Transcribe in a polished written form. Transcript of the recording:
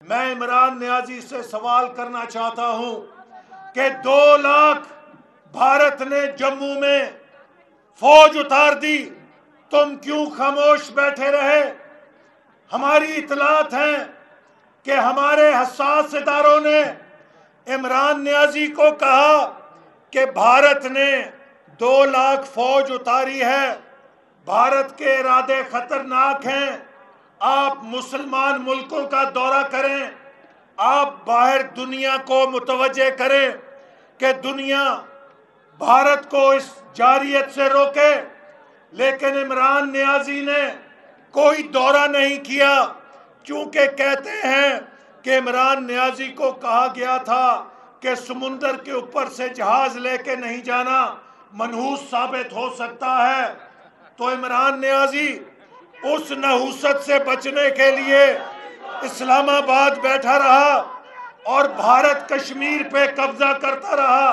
میں عمران نیازی سے سوال کرنا چاہتا ہوں کہ 2 لاکھ بھارت نے جموں میں فوج اتار دی، تم کیوں خاموش بیٹھے رہے؟ ہماری اطلاعات ہیں کہ ہمارے حساس اداروں نے عمران نیازی کو کہا کہ بھارت نے 2 لاکھ فوج اتاری ہے، بھارت کے ارادے خطرناک ہیں، آپ مسلمان ملکوں کا دورہ کریں، آپ باہر دنیا کو متوجہ کریں کہ دنیا بھارت کو اس جارحیت سے روکے۔ لیکن عمران نیازی نے کوئی دورہ نہیں کیا، چونکہ کہتے ہیں کہ عمران نیازی کو کہا گیا تھا کہ سمندر کے اوپر سے جہاز لے کے نہیں جانا، منحوس ثابت ہو سکتا ہے۔ تو عمران نیازی اس نحوست سے بچنے کے لیے اسلام آباد بیٹھا رہا اور بھارت کشمیر پہ قبضہ کرتا رہا۔